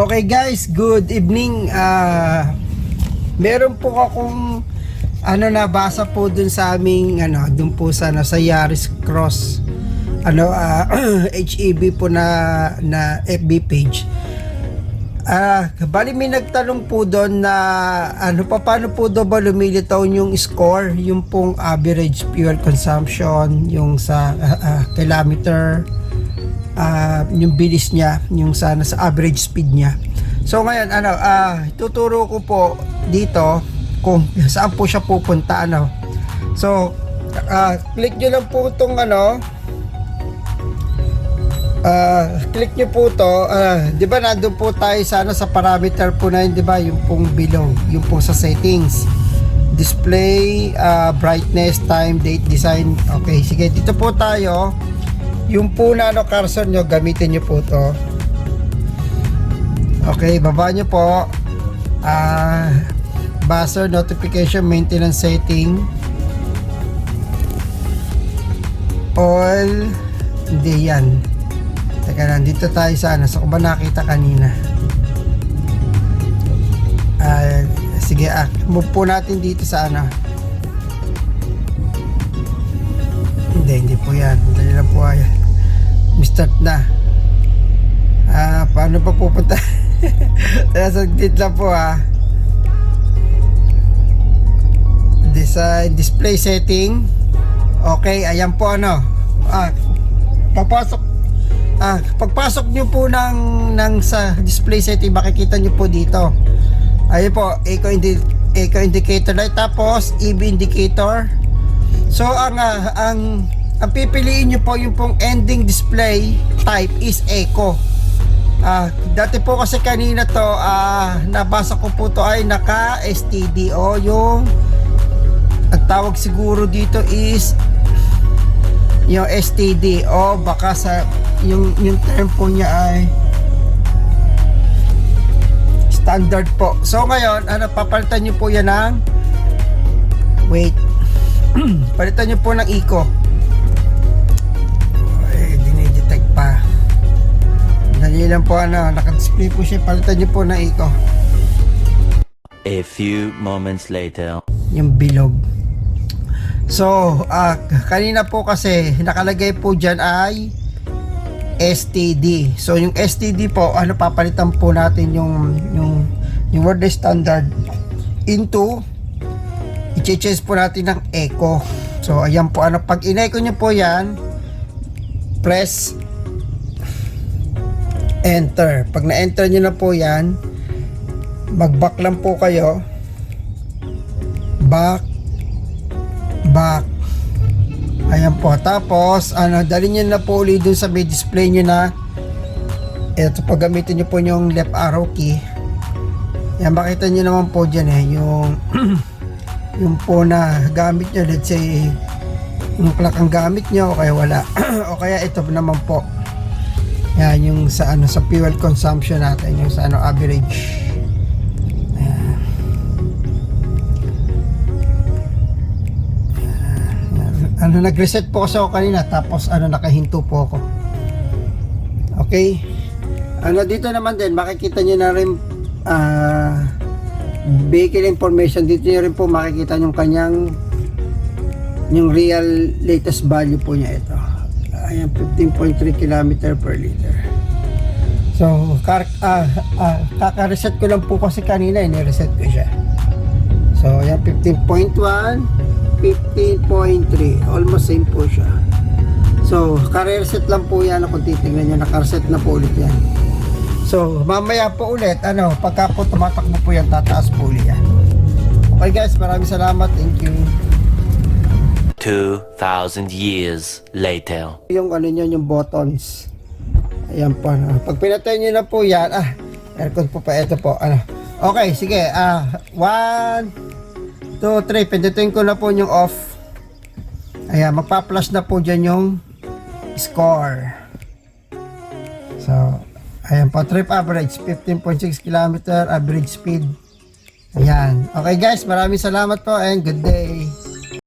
Okay guys, good evening. Meron po akong nabasa po dun sa aming dun po sa Yaris Cross HEB po na FB page. Bali may nagtanong po doon na paano po daw ba lumilitaw yung score, yung pong average fuel consumption, yung sa kilometer, yung bilis niya, yung sa average speed niya. So ngayon tuturo ko po dito kung saan po siya pupunta. So click nyo lang po itong click nyo po to. Di ba nandun po tayo sa parameter po na yun, di ba, yung pong below, yung po sa settings, display, brightness, time, date, design. Okay, sige, dito po tayo. Yung po na cursor nyo, gamitin nyo po to. Okay, baba nyo po. Buzzer, notification, maintenance setting, all. Hindi yan. Teka lang, dito tayo sa so kung ba nakita kanina. Sige, move po natin dito sa hindi po yan. Dali lang po yan. Start na. Paano pa pupunta? Saglit lang po Design, display setting. Okay, ayan po pagpasok nyo po ng sa display setting, makikita nyo po dito. Ayun po, eco indicator light, tapos EV indicator. So ang pipiliin nyo po yung pong ending display type is eco. Dati po kasi kanina to nabasa ko po to ay naka STD o yung ang tawag siguro dito is yung STD o baka sa yung term po niya ay standard po. So ngayon papalitan nyo po yan ng palitan nyo po ng eco. Dinidetect pa. Dali lang po naka-display po siya. Palitan nyo po ng eco. A few moments later. Yung bilog. So kanina po kasi nakalagay po dyan ay STD. So yung STD po papalitan po natin yung word standard into i-change po natin ng eco. So ayan po pag in-eco nyo po yan, press enter. Pag na-enter nyo na po yan, mag-back lang po kayo, back. Ayan po. Tapos dali nyo na po ulit dun sa may display nyo na ito. Pag gamitin nyo po yung left arrow key, yan, makita nyo naman po dyan yung po na gamit nyo. Let's say yung clock ang gamit nyo o kaya wala o kaya ito naman po yan, yung sa sa fuel consumption natin, yung sa average. Nag-reset po kasi ako kanina, tapos nakahinto po ako. Okay, dito naman din makikita nyo na rin vehicle information. Dito nyo rin po makikita yung kanyang real latest value po niya. Ito ayan, 15.3 km per liter. So kaka-reset ko lang po kasi kanina, ni-reset ko siya. So ayan, 15.1, 15.3, almost same po siya. So ka-reset lang po yan. Kung titingnan nyo, naka-reset na po ulit yan. So mamaya po ulit pagka po tumatakbo po yan, tataas po ulit yan. Okay guys, maraming salamat. Thank you. 2,000 years later. Yung yung buttons, ayan po. Pag pinatay nyo na po yan, aircon po pa, ito po okay, sige, 1, 2, 3, pindutin ko na po yung off. Ayan, magpa-flash na po dyan yung score. So ayan po, trip average 15.6 km average speed. Ayan, okay guys, maraming salamat po and good day.